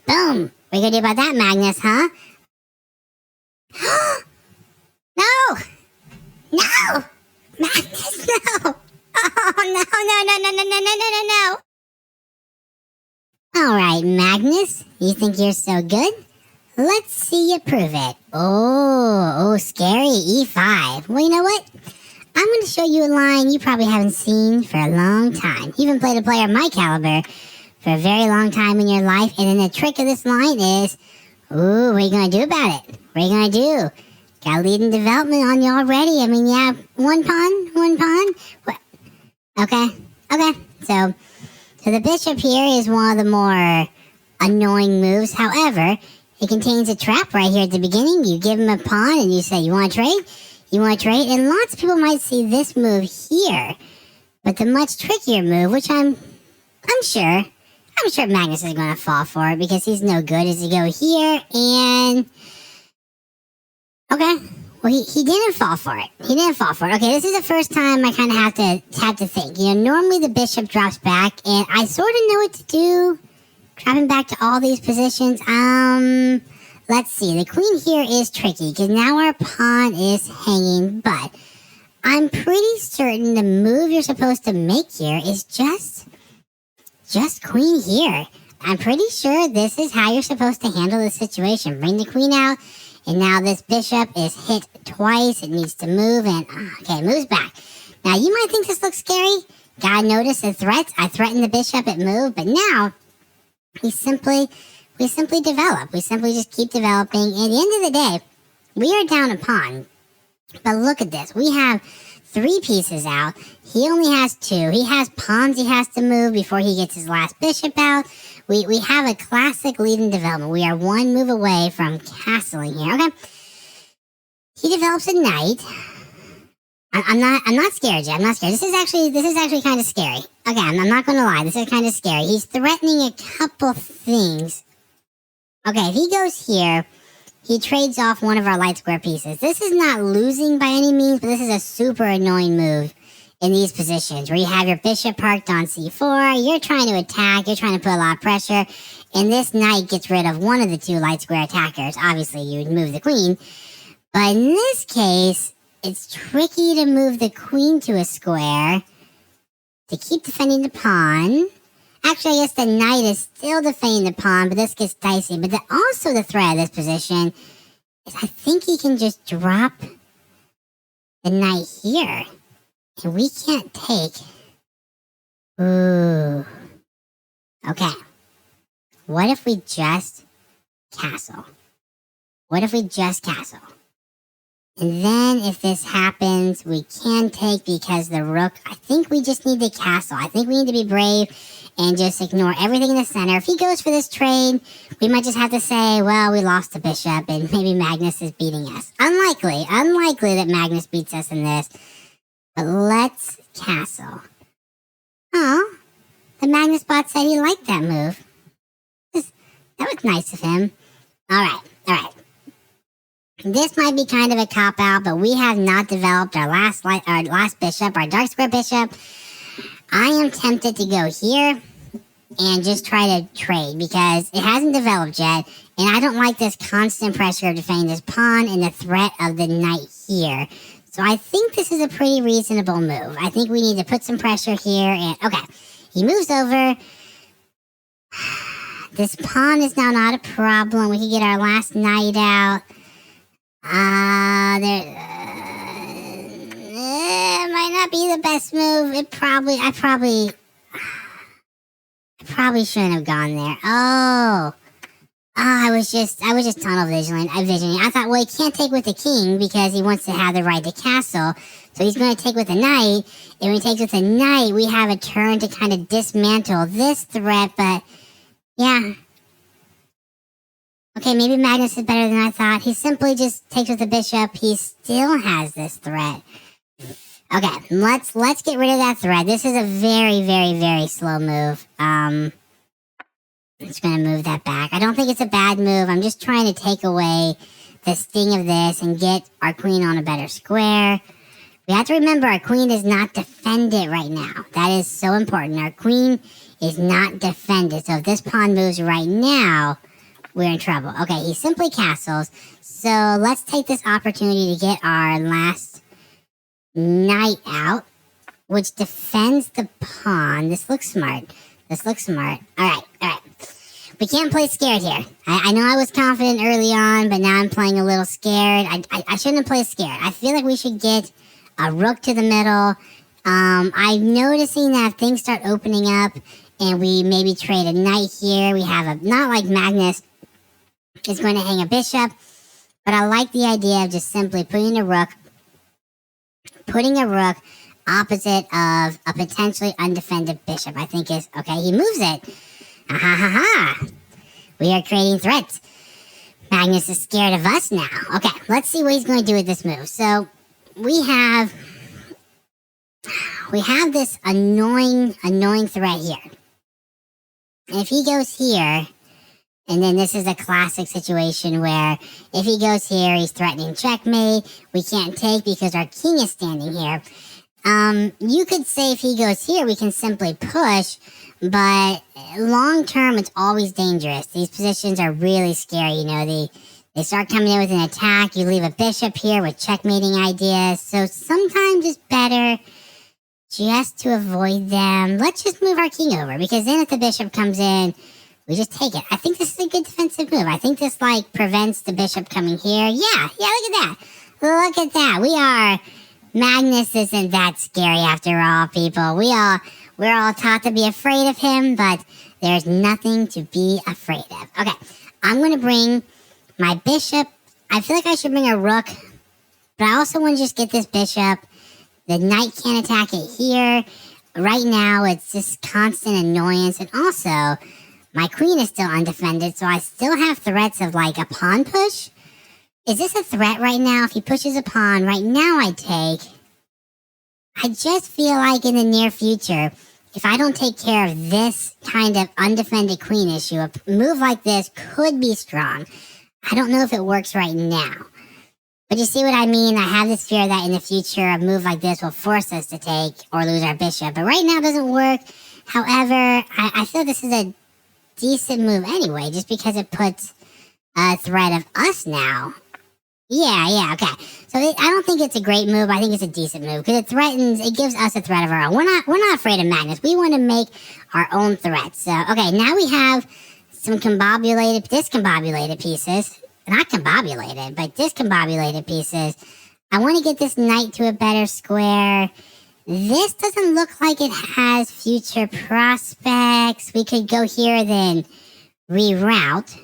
Boom. What are you going to do about that, Magnus, huh? No! No! Magnus, no! Oh, no. All right, Magnus, you think you're so good? Let's see you prove it. Oh, scary, E5. Well, you know what? I'm going to show you a line you probably haven't seen for a long time. You haven't played a player of my caliber for a very long time in your life, and then the trick of this line is, what are you going to do about it? What are you going to do? Got leading development on you already. I mean, yeah, one pawn. What? Okay. So the bishop here is one of the more annoying moves. However, it contains a trap right here at the beginning. You give him a pawn and you say, you want to trade? And lots of people might see this move here. But the much trickier move, which I'm sure Magnus is going to fall for it because he's no good, is to go here and... Okay. Well, he didn't fall for it. Okay, this is the first time I kind of have to think. You know, normally the bishop drops back, and I sort of know what to do. Dropping back to all these positions. Let's see. The queen here is tricky because now our pawn is hanging, but I'm pretty certain the move you're supposed to make here is just queen here. I'm pretty sure this is how you're supposed to handle the situation. Bring the queen out. And now this bishop is hit twice. It needs to move, and okay, it moves back. Now, you might think this looks scary. Gotta notice the threats. I threatened the bishop, it moved, but now we simply develop. We simply just keep developing. And at the end of the day, we are down a pawn. But look at this. We have 3 pieces out. He only has 2. He has pawns he has to move before he gets his last bishop out. We have a classic leading development. We are 1 move away from castling here. Okay. He develops a knight. I'm not scared yet. This is actually kind of scary. Okay, I'm not going to lie. This is kind of scary. He's threatening a couple things. Okay, if he goes here, he trades off one of our light square pieces. This is not losing by any means, but this is a super annoying move in these positions where you have your bishop parked on c4, you're trying to attack, you're trying to put a lot of pressure, and this knight gets rid of one of the 2 light square attackers. Obviously, you would move the queen, but in this case, it's tricky to move the queen to a square to keep defending the pawn. Actually, I guess the knight is still defending the pawn, but this gets dicey. But also the threat of this position is I think he can just drop the knight here. And we can't take... Ooh. Okay. What if we just castle? And then if this happens, we can take because the rook... I think we just need to castle. I think we need to be brave and just ignore everything in the center. If he goes for this trade, we might just have to say, well, we lost the bishop and maybe Magnus is beating us. Unlikely that Magnus beats us in this. But let's castle. Oh, the Magnus bot said he liked that move. That was nice of him. All right. This might be kind of a cop-out, but we have not developed our last bishop, our dark square bishop. I am tempted to go here and just try to trade because it hasn't developed yet, and I don't like this constant pressure of defending this pawn and the threat of the knight here. So I think this is a pretty reasonable move. I think we need to put some pressure here. And okay, he moves over. This pawn is now not a problem. We can get our last knight out. It might not be the best move. I probably shouldn't have gone there. I was just tunnel visioning. I thought, well, he can't take with the king because he wants to have the right to castle. So he's going to take with the knight. And when he takes with the knight, we have a turn to kind of dismantle this threat. But, yeah. Okay, maybe Magnus is better than I thought. He simply just takes with the bishop. He still has this threat. Okay, let's get rid of that threat. This is a very, very, very slow move. I'm just going to move that back. I don't think it's a bad move. I'm just trying to take away the sting of this and get our queen on a better square. We have to remember our queen is not defended right now. That is so important. Our queen is not defended. So if this pawn moves right now, we're in trouble. Okay, he simply castles. So let's take this opportunity to get our last knight out, which defends the pawn. This looks smart. All right. We can't play scared here. I know I was confident early on, but now I'm playing a little scared. I shouldn't play scared. I feel like we should get a rook to the middle. I'm noticing that if things start opening up and we maybe trade a knight here, we have not like Magnus is going to hang a bishop, but I like the idea of just simply putting a rook opposite of a potentially undefended bishop. I think is okay. He moves it. We are creating threats. Magnus is scared of us now. Okay, let's see what he's going to do with this move. So we have this annoying threat here. If he goes here, and then this is a classic situation where if he goes here, he's threatening checkmate. We can't take because our king is standing here. You could say if he goes here, we can simply push, but long term, it's always dangerous. These positions are really scary. You know, they start coming in with an attack. You leave a bishop here with checkmating ideas. So sometimes it's better just to avoid them. Let's just move our king over, because then if the bishop comes in, we just take it. I think this is a good defensive move. I think this prevents the bishop coming here. Yeah, look at that. Magnus isn't that scary after all, people. We're all taught to be afraid of him, but there's nothing to be afraid of. Okay, I'm going to bring my bishop. I feel like I should bring a rook, but I also want to just get this bishop. The knight can't attack it here. Right now, it's just constant annoyance, and also, my queen is still undefended, so I still have threats of a pawn push. Is this a threat right now? If he pushes a pawn, right now I take. I just feel like in the near future, if I don't take care of this kind of undefended queen issue, a move like this could be strong. I don't know if it works right now. But you see what I mean? I have this fear that in the future, a move like this will force us to take or lose our bishop. But right now it doesn't work. However, I feel this is a decent move anyway, just because it puts a threat of us now. Yeah, okay. So I don't think it's a great move. I think it's a decent move because it gives us a threat of our own. We're not afraid of Magnus. We want to make our own threats. So, okay, now we have some discombobulated pieces. Not combobulated, but discombobulated pieces. I want to get this knight to a better square. This doesn't look like it has future prospects. We could go here, then reroute.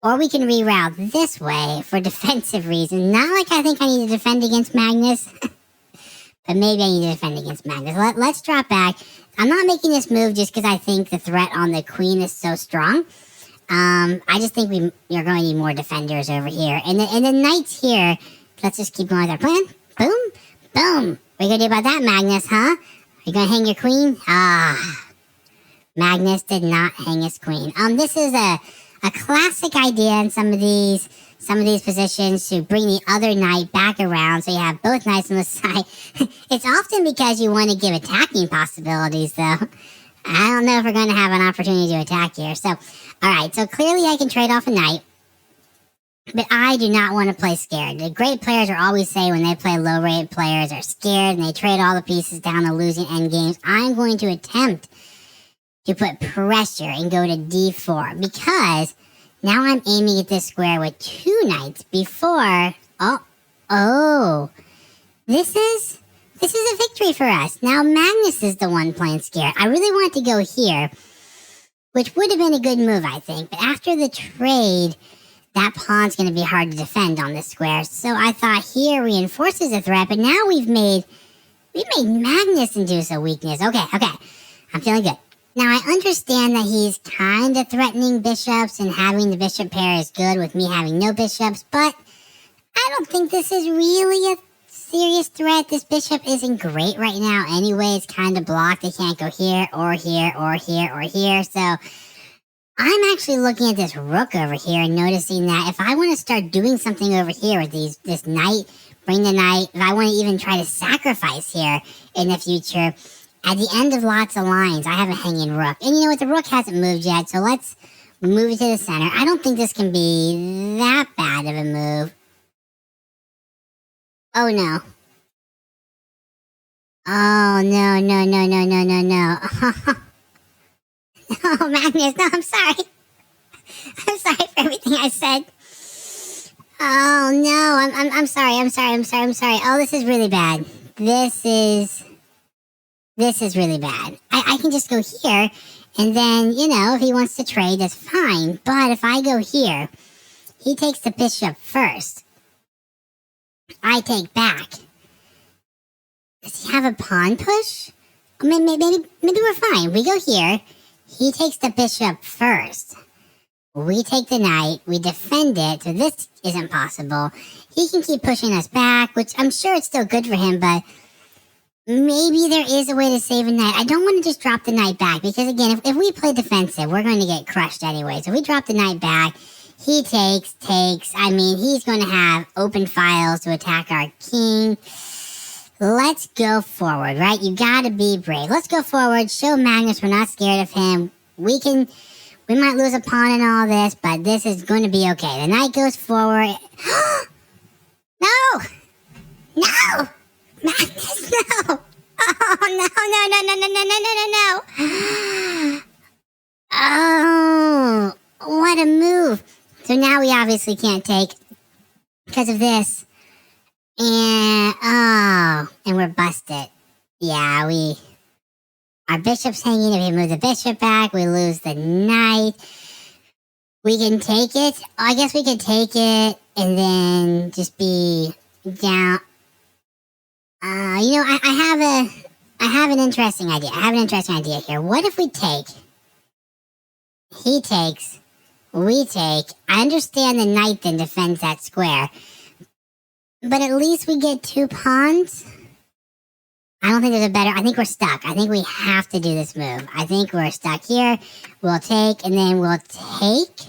Or we can reroute this way for defensive reasons. Not like I think I need to defend against Magnus. But maybe I need to defend against Magnus. Let's drop back. I'm not making this move just because I think the threat on the queen is so strong. I just think you're going to need more defenders over here. And the knights here, let's just keep going with our plan. Boom, boom. What are you going to do about that, Magnus, huh? Are you going to hang your queen? Magnus did not hang his queen. This is a classic idea in some of these positions to bring the other knight back around so you have both knights on the side. It's often because you want to give attacking possibilities, though. I don't know if we're going to have an opportunity to attack here. So, all right. So clearly I can trade off a knight, but I do not want to play scared. The great players are always say when they play low-rated players are scared and they trade all the pieces down to losing endgames. I'm going to attempt to put pressure and go to d4 because now I'm aiming at this square with two knights before. This is a victory for us. Now Magnus is the one playing scared. I really wanted to go here, which would have been a good move, I think. But after the trade, that pawn's going to be hard to defend on this square. So I thought here reinforces the threat. But now we made Magnus induce a weakness. Okay. I'm feeling good. Now, I understand that he's kind of threatening bishops and having the bishop pair is good with me having no bishops, but I don't think this is really a serious threat. This bishop isn't great right now anyway. It's kind of blocked. It can't go here or here or here or here. So I'm actually looking at this rook over here and noticing that if I want to start doing something over here with this knight, bring the knight, if I want to even try to sacrifice here in the future, at the end of lots of lines, I have a hanging rook. And you know what? The rook hasn't moved yet, so let's Move it to the center. I don't think this can be that bad of a move. Oh, no. Oh, no, no, no, no, no, no, no. Oh, Magnus, no, I'm sorry. I'm sorry for everything I said. Oh, no, I'm sorry, I'm sorry, I'm sorry, I'm sorry. Oh, this is really bad. This is really bad. I can just go here, and then, if he wants to trade, that's fine. But if I go here, he takes the bishop first. I take back. Does he have a pawn push? Maybe we're fine. We go here. He takes the bishop first. We take the knight. We defend it. So this isn't possible. He can keep pushing us back, which I'm sure it's still good for him, but maybe there is a way to save a knight. I don't want to just drop the knight back because, again, if we play defensive, we're going to get crushed anyway. So we drop the knight back. He takes. He's going to have open files to attack our king. Let's go forward, right? You gotta be brave. Let's go forward. Show Magnus we're not scared of him. We might lose a pawn in all this, but this is going to be okay. The knight goes forward. No! No! Magnus, no! Oh, no. Oh, what a move. So now we obviously can't take because of this. And we're busted. Yeah, our bishop's hanging. If we move the bishop back, we lose the knight. We can take it. I guess we could take it and then just be down. I have an interesting idea. Here. What if we take? He takes. We take. I understand the knight then defends that square. But at least we get 2 pawns. I don't think there's a better. I think we're stuck. I think we have to do this move. I think we're stuck here. We'll take, and then we'll take.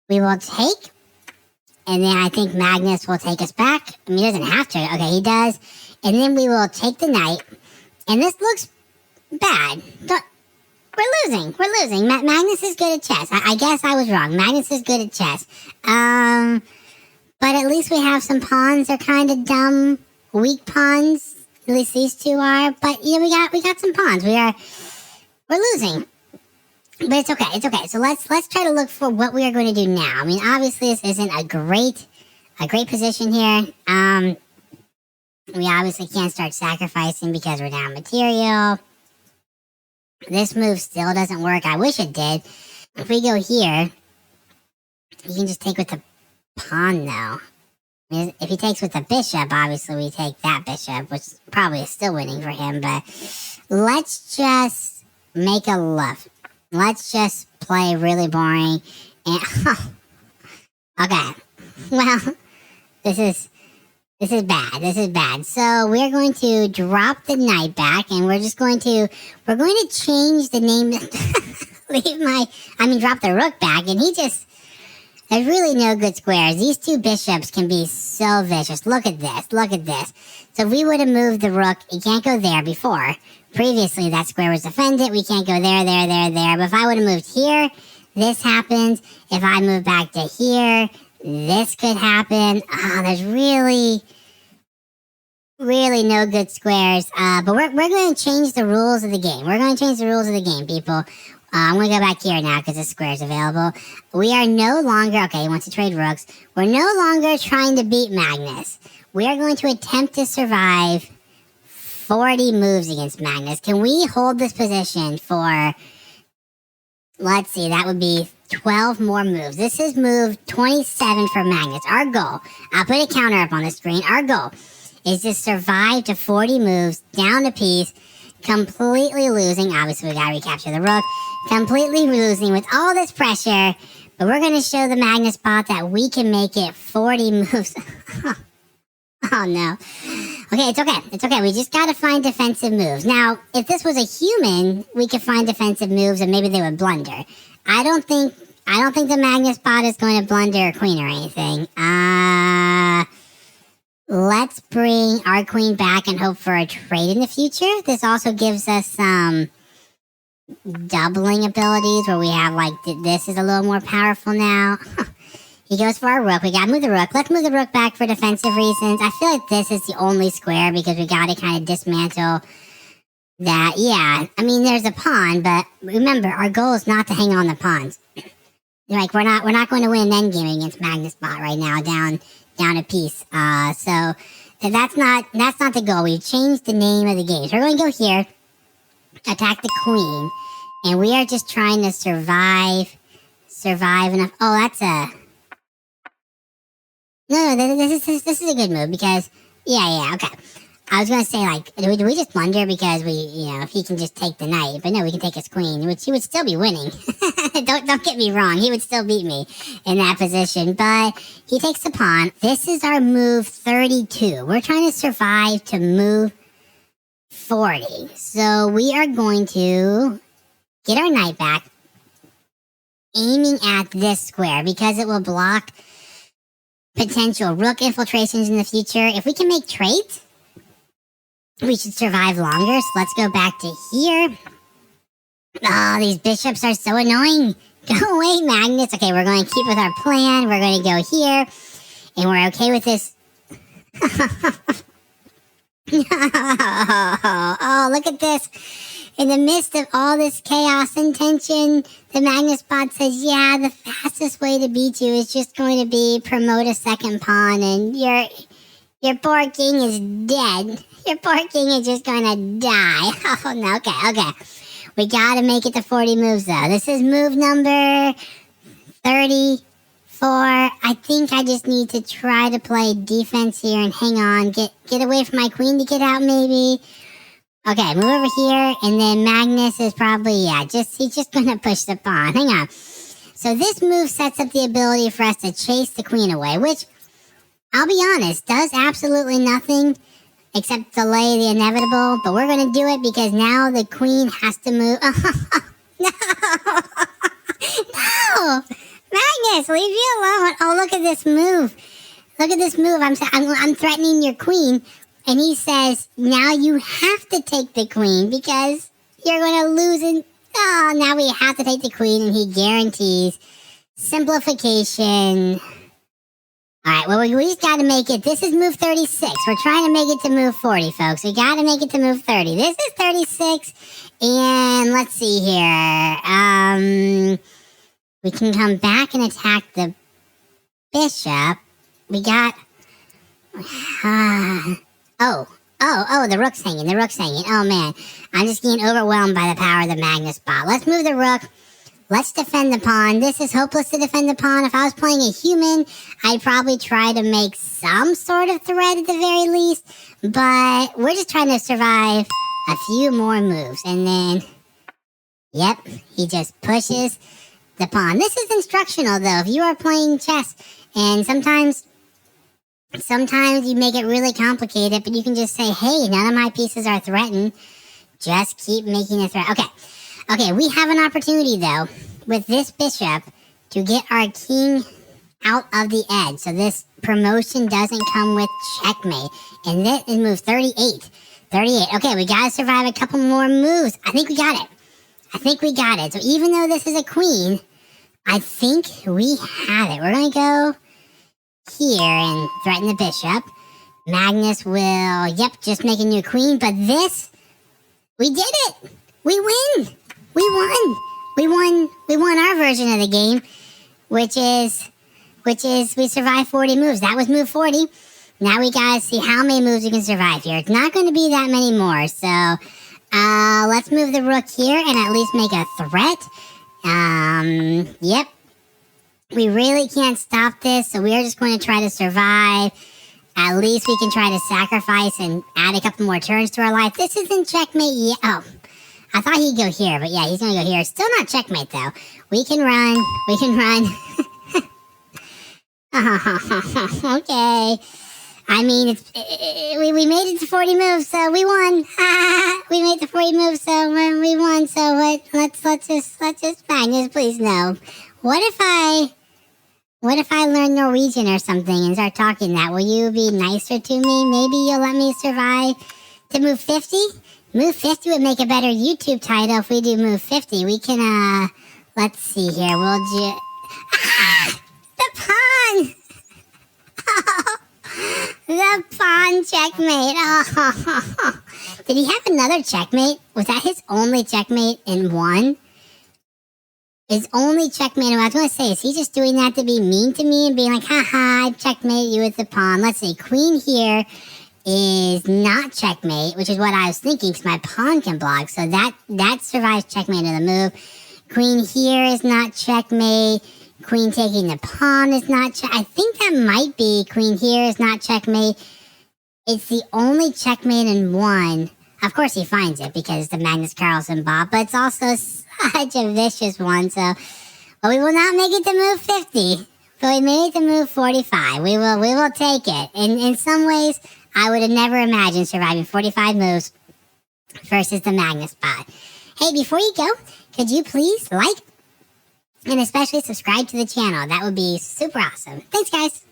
We will take. And then I think Magnus will take us back. He doesn't have to. Okay, he does. And then we will take the knight. And this looks bad. We're losing. Magnus is good at chess. I guess I was wrong. Magnus is good at chess. But at least we have some pawns. They're kind of dumb, weak pawns. At least these two are. But we got some pawns. We're losing. But it's okay. So let's try to look for what we are going to do now. Obviously this isn't a great position here. We obviously can't start sacrificing because we're down material. This move still doesn't work. I wish it did. If we go here, you can just take with the pawn though. If he takes with the bishop, obviously we take that bishop, which probably is still winning for him, but let's just make a love. Let's just play really boring and okay. Well, this is bad. So we're going to drop the knight back and we're going to change the name drop the rook back, and there's really no good squares. These 2 bishops can be so vicious. Look at this. So if we would have moved the rook, it can't go there before. Previously, that square was defended. We can't go there. But if I would have moved here, this happens. If I move back to here, this could happen. There's really no good squares. But we're going to change the rules of the game. We're going to change the rules of the game, people. I'm going to go back here now because the square is available. We are no longer... Okay, he wants to trade rooks. We're no longer trying to beat Magnus. We are going to attempt to survive 40 moves against Magnus. Can we hold this position for... Let's see, that would be 12 more moves. This is move 27 for Magnus. Our goal... I'll put a counter up on the screen. Our goal is to survive to 40 moves, down a piece, completely losing. Obviously, we got to recapture the rook. Completely losing with all this pressure. But we're going to show the Magnus bot that we can make it 40 moves. Oh, no. Okay, it's okay. We just got to find defensive moves. Now, if this was a human, we could find defensive moves and maybe they would blunder. I don't think the Magnus bot is going to blunder a queen or anything. Let's bring our queen back and hope for a trade in the future. This also gives us some doubling abilities where we have like this is a little more powerful now. He goes for our rook. We gotta move the rook. Let's move the rook back for defensive reasons. I feel like this is the only square because we gotta kind of dismantle that. Yeah, I mean there's a pawn, but remember our goal is not to hang on the pawns. Like we're not going to win an endgame against Magnus Bot right now, down a piece. So that's not the goal. We've changed the name of the game. So we're going to go here, attack the queen, and we are just trying to survive enough. Oh, that's a no. This is a good move because yeah. Okay, I was going to say like, do we just blunder because if he can just take the knight, but no, we can take his queen, which he would still be winning. Don't get me wrong, he would still beat me in that position, but he takes the pawn. This is our move 32. We're trying to survive to move 40. So we are going to get our knight back, aiming at this square because it will block potential rook infiltrations in the future. If we can make traits, we should survive longer. So let's go back to here. Oh, these bishops are so annoying. Go away, Magnus. Okay, we're going to keep with our plan. We're going to go here. And we're okay with this. Oh, look at this. In the midst of all this chaos and tension, the Magnus bot says, yeah, the fastest way to beat you is just going to be promote a second pawn. And your poor king is dead. Your poor king is just going to die. Oh, no. Okay. We got to make it to 40 moves, though. This is move number 34. I think I just need to try to play defense here and hang on. Get away from my queen to get out, maybe. Okay, move over here. And then Magnus is probably, he's just going to push the pawn. Hang on. So this move sets up the ability for us to chase the queen away, which, I'll be honest, does absolutely nothing except delay the inevitable, but we're going to do it because now the queen has to move. No! No! Magnus, leave me alone. Oh, look at this move. Look at this move. I'm threatening your queen, and he says, now you have to take the queen because you're going to lose. And now we have to take the queen, and he guarantees simplification. All right, well, we just got to make it. This is move 36. We're trying to make it to move 40, folks. We got to make it to move 30. This is 36, and let's see here. We can come back and attack the bishop. We got... the rook's hanging. Oh, man. I'm just getting overwhelmed by the power of the Magnus bot. Let's move the rook. Let's defend the pawn. This is hopeless to defend the pawn. If I was playing a human, I'd probably try to make some sort of threat at the very least. But we're just trying to survive a few more moves. And then, yep, he just pushes the pawn. This is instructional, though. If you are playing chess, and sometimes you make it really complicated, but you can just say, hey, none of my pieces are threatened. Just keep making a threat. Okay, we have an opportunity, though, with this bishop to get our king out of the edge. So this promotion doesn't come with checkmate. And this is move 38. Okay, we got to survive a couple more moves. I think we got it. So even though this is a queen, I think we have it. We're going to go here and threaten the bishop. Magnus will, just make a new queen. But this, we did it. We win. We won our version of the game, which is we survived 40 moves. That was move 40. Now we gotta see how many moves we can survive here. It's not going to be that many more. So let's move the rook here and at least make a threat. Yep. We really can't stop this, so we are just going to try to survive. At least we can try to sacrifice and add a couple more turns to our life. This isn't checkmate yet. Oh, I thought he'd go here, but yeah, he's going to go here. Still not checkmate, though. We can run. Okay. I mean, we made it to 40 moves, so we won. We made the 40 moves, so we won. So what? Let's just Magnus, please no. What if I learn Norwegian or something and start talking that? Will you be nicer to me? Maybe you'll let me survive to move 50? Move 50 would make a better YouTube title if we do move 50. We can, let's see here. We'll do... Ah! The pawn! Oh, the pawn checkmate. Oh. Did he have another checkmate? Was that his only checkmate in one? His only checkmate. I was going to say, is he just doing that to be mean to me and being like, haha, I checkmated you with the pawn. Let's see. Queen here is not checkmate, which is what I was thinking because my pawn can block. So that survives checkmate of the move. Queen here is not checkmate. Queen taking the pawn is not I think that might be queen here is not checkmate. It's the only checkmate in one. Of course he finds it because the Magnus Carlson bot, but it's also such a vicious one. So, but we will not make it to move 50. But we made it to move 45. We will take it. In some ways, I would have never imagined surviving 45 moves versus the Magnus bot. Hey, before you go, could you please like and especially subscribe to the channel? That would be super awesome. Thanks, guys.